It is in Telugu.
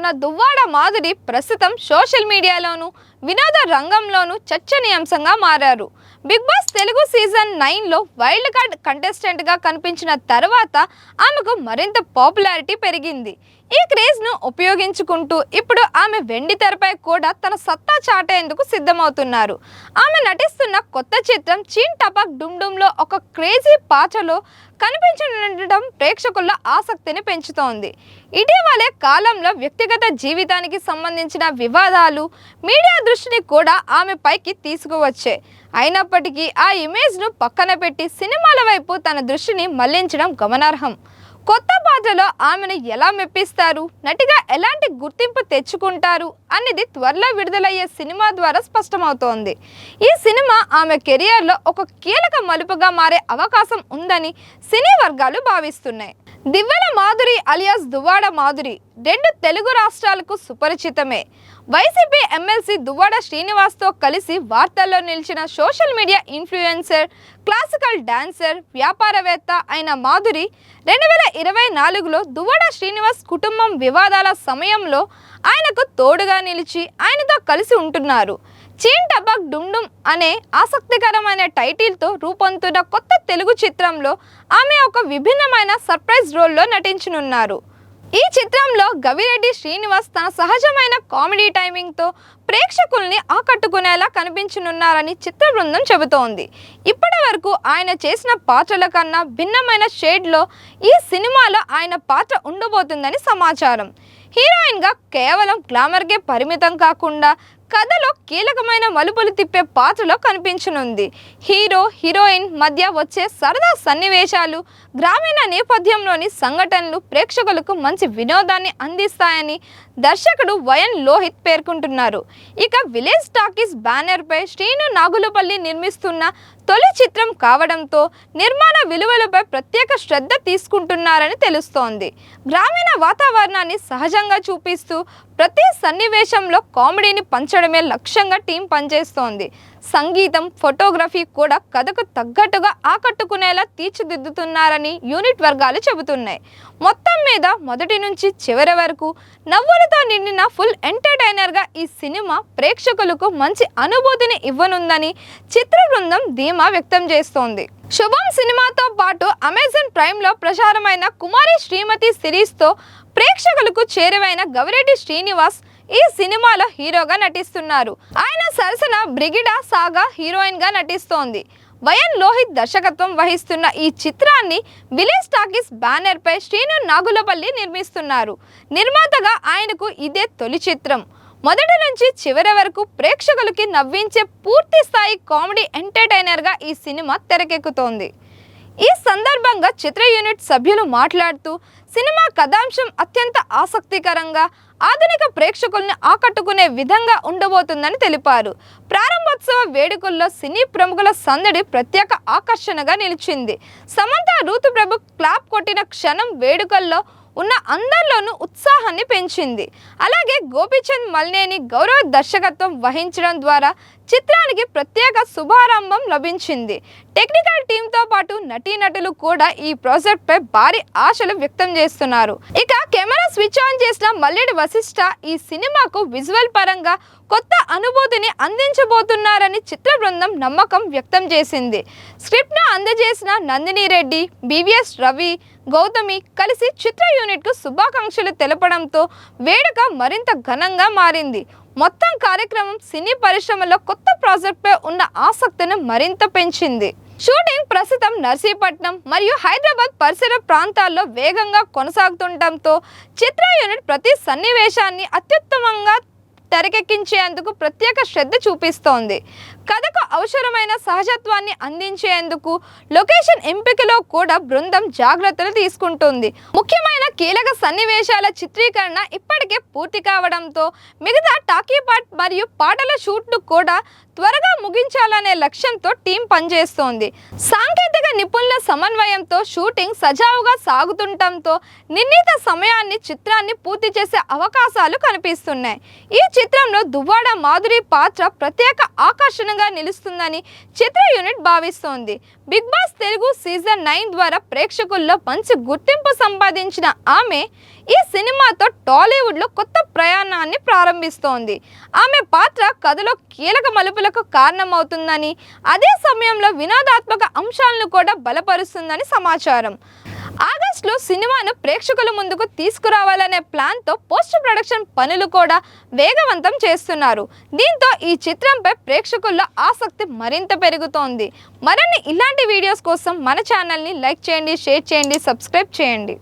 మన దువ్వాడ మాధురి ప్రస్తుతం సోషల్ మీడియాలోను వినోద రంగంలోను చర్చనీయాంశంగా మారారు. బిగ్ బాస్ తెలుగు సీజన్ 9లో వైల్డ్ కార్డ్ కంటెస్టెంట్గా కనిపించిన తర్వాత ఆమెకు మరింత పాపులారిటీ పెరిగింది. ఈ క్రేజ్ను ఉపయోగించుకుంటూ ఇప్పుడు ఆమె వెండి తెరపై కూడా తన సత్తా చాటేందుకు సిద్ధమవుతున్నారు. ఆమె నటిస్తున్న కొత్త చిత్రం చీన్ టపాక్ డుమ్ డుమ్లో ఒక క్రేజీ పాత్రలో కనిపించడం ప్రేక్షకుల్లో ఆసక్తిని పెంచుతోంది. ఇటీవలే కాలంలో వ్యక్తిగత జీవితానికి సంబంధించిన వివాదాలు మీడియా దృష్టిని కూడా ఆమె పైకి తీసుకువచ్చాయి. అయినప్పటికీ ఆ ఇమేజ్ను పక్కన పెట్టి సినిమాల వైపు తన దృష్టిని మళ్లించడం గమనార్హం. కొత్త పాత్రలో ఆమెను ఎలా మెప్పిస్తారు, నటిగా ఎలాంటి గుర్తింపు తెచ్చుకుంటారు అనేది త్వరలో విడుదలయ్యే సినిమా ద్వారా స్పష్టమవుతోంది. ఈ సినిమా ఆమె కెరియర్లో ఒక కీలక మలుపుగా మారే అవకాశం ఉందని సినీ వర్గాలు భావిస్తున్నాయి. దివ్వెల మాధురి అలియాస్ దువ్వాడ మాధురి 2 తెలుగు రాష్ట్రాలకు సుపరిచితమే. వైసీపీ ఎమ్మెల్సీ దువ్వాడ శ్రీనివాస్తో కలిసి వార్తల్లో నిలిచిన social media influencer, classical dancer, వ్యాపారవేత్త అయిన మాధురి 2024లో దువ్వాడ శ్రీనివాస్ కుటుంబం వివాదాల సమయంలో ఆయనకు తోడుగా నిలిచి ఆయనతో కలిసి ఉంటున్నారు. చీన్ టపాక్ డుమ్ డుమ్ అనే ఆసక్తికరమైన టైటిల్తో రూపొందుతున్న కొత్త తెలుగు చిత్రంలో ఆమె ఒక విభిన్నమైన సర్ప్రైజ్ రోల్లో నటించనున్నారు. ఈ చిత్రంలో గవిరెడ్డి శ్రీనివాస్ తన సహజమైన కామెడీ టైమింగ్తో ప్రేక్షకుల్ని ఆకట్టుకునేలా కనిపించనున్నారని చిత్ర బృందం చెబుతోంది. ఇప్పటి వరకు ఆయన చేసిన పాత్రల కన్నా భిన్నమైన షేడ్లో ఈ సినిమాలో ఆయన పాత్ర ఉండబోతుందని సమాచారం. హీరోయిన్గా కేవలం గ్లామర్కే పరిమితం కాకుండా కథలో కీలకమైన మలుపులు తిప్పే పాత్రలో కనిపించనుంది. హీరో హీరోయిన్ మధ్య వచ్చే సరదా సన్నివేశాలు, గ్రామీణ నేపథ్యంలోని సంఘటనలు ప్రేక్షకులకు మంచి వినోదాన్ని అందిస్తాయని దర్శకుడు వైఎన్ లోహిత్ పేర్కొంటున్నారు. ఇక విలేజ్ టాకీస్ బ్యానర్పై శ్రీను నాగులపల్లి నిర్మిస్తున్న తొలి చిత్రం కావడంతో నిర్మాణ విలువలపై ప్రత్యేక శ్రద్ధ తీసుకుంటున్నారని తెలుస్తోంది. గ్రామీణ వాతావరణాన్ని సహజంగా చూపిస్తూ ప్రతి సన్నివేశంలో కామెడీని పంచడమే లక్ష్యంగా టీం పనిచేస్తోంది. సంగీతం, ఫోటోగ్రఫీ కూడా కథకు తగ్గట్టుగా ఆకట్టుకునేలా తీర్చిదిద్దుతున్నారని యూనిట్ వర్గాలు చెబుతున్నాయి. మొత్తం మీద మొదటి నుంచి చివరి వరకు నవ్వులతో నిండిన ఫుల్ ఎంటర్టైనర్గా ఈ సినిమా ప్రేక్షకులకు మంచి అనుభూతిని ఇవ్వనుందని చిత్ర బృందం ధీమా వ్యక్తం చేస్తోంది. శుభం సినిమాతో పాటు అమెజాన్ ప్రైమ్లో ప్రసారమైన కుమారి శ్రీమతి సిరీస్తో ప్రేక్షకులకు చేరువైన గవిరెడ్డి శ్రీనివాస్ ఈ సినిమాలో హీరోగా నటిస్తున్నారు. ఆయన సరసన బ్రిగిడా సాగా హీరోయిన్గా నటిస్తోంది. వైఎన్ లోహిత్ దర్శకత్వం వహిస్తున్న ఈ చిత్రాన్ని విలేజ్ టాకీస్ బ్యానర్పై శ్రీను నాగులపల్లి నిర్మిస్తున్నారు. నిర్మాతగా ఆయనకు ఇదే తొలి చిత్రం. మొదటి నుంచి చివరి వరకు ప్రేక్షకులకి నవ్వించే పూర్తి స్థాయి కామెడీ ఎంటర్టైనర్గా ఈ సినిమా తెరకెక్కుతోంది. ఈ సందర్భంగా చిత్ర యూనిట్ సభ్యులు మాట్లాడుతూ సినిమా కథాంశం అత్యంత ఆసక్తికరంగా, ఆధునిక ప్రేక్షకుల్ని ఆకట్టుకునే విధంగా ఉండబోతుందని తెలిపారు. ప్రారంభోత్సవ వేడుకల్లో సినీ ప్రముఖుల సందడి ప్రత్యేక ఆకర్షణగా నిలిచింది. సమంత, ఋతుప్రభు క్లాప్ కొట్టిన క్షణం వేడుకల్లో ఉన్న అందరిలోనూ ఉత్సాహాన్ని పెంచింది. అలాగే గోపీచంద్ మల్నేని గౌరవ దర్శకత్వం వహించడం ద్వారా చిత్రానికి ప్రత్యేక శుభారంభం లభించింది. టెక్నికల్ టీంతో పాటు నటీనటులు కూడా ఈ ప్రాజెక్ట్పై భారీ ఆశలు వ్యక్తం చేస్తున్నారు. ఇక కెమెరా స్విచ్ ఆన్ చేసిన మల్లెడి వశిష్ఠ ఈ సినిమాకు విజువల్ పరంగా కొత్త అనుభూతిని అందించబోతున్నారని చిత్ర బృందం నమ్మకం వ్యక్తం చేసింది. స్క్రిప్ట్ను అందజేసిన నందిని రెడ్డి, బివిఎస్ రవి, గౌతమి కలిసి చిత్ర యూనిట్కు శుభాకాంక్షలు తెలపడంతో వేడుక మరింత ఘనంగా మారింది. మొత్తం కార్యక్రమం సినీ పరిశ్రమలో కొత్త ప్రాజెక్టుపై ఉన్న ఆసక్తిని మరింత పెంచింది. షూటింగ్ ప్రస్తుతం నర్సీపట్నం మరియు హైదరాబాద్ పరిసర ప్రాంతాల్లో వేగంగా కొనసాగుతుండటంతో చిత్ర యూనిట్ ప్రతి సన్నివేశాన్ని అత్యుత్తమంగా తెరకెక్కించేందుకు ప్రత్యేక శ్రద్ధ చూపిస్తోంది. కథకు అవసరమైన సహజత్వాన్ని అందించేందుకు లొకేషన్ ఎంపికలో కూడా బృందం జాగ్రత్తలు తీసుకుంటుంది. ముఖ్యమైన కీలక సన్నివేశాల చిత్రీకరణ ఇప్పటికే పూర్తి కావడంతో మిగతా టాకీ పార్ట్ మరియు పాటల షూట్ను కూడా త్వరగా ముగించాలనే లక్ష్యంతో టీం పనిచేస్తోంది. సాంకేతిక నిపుణుల సమన్వయంతో షూటింగ్ సజావుగా సాగుతుండటంతో నిర్ణీత సమయాన్ని చిత్రాన్ని పూర్తి చేసే అవకాశాలు కనిపిస్తున్నాయి. ఈ చిత్రంలో దువ్వాడ మాధురి పాత్ర ప్రత్యేక ఆకర్షణ నిదర్శనంగా నిలుస్తుందని చిత్ర యూనిట్ భావిస్తోంది. బిగ్ బాస్ తెలుగు సీజన్ 9 ద్వారా ప్రేక్షకుల్లో మంచి గుర్తింపు సంపాదించిన ఆమె ఈ సినిమాతో టాలీవుడ్లో కొత్త ప్రయాణాన్ని ప్రారంభిస్తోంది. ఆమె పాత్ర కథలో కీలక మలుపులకు కారణమవుతుందని, అదే సమయంలో వినోదాత్మక అంశాలను కూడా బలపరుస్తుందని సమాచారం. ఆగస్టులో సినిమాను ప్రేక్షకుల ముందుకు తీసుకురావాలనే ప్లాన్తో పోస్ట్ ప్రొడక్షన్ పనులు కూడా వేగవంతం చేస్తున్నారు. దీంతో ఈ చిత్రంపై ప్రేక్షకుల్లో ఆసక్తి మరింత పెరుగుతోంది. మరిన్ని ఇలాంటి వీడియోస్ కోసం మన ఛానల్ని లైక్ చేయండి, షేర్ చేయండి, సబ్స్క్రైబ్ చేయండి.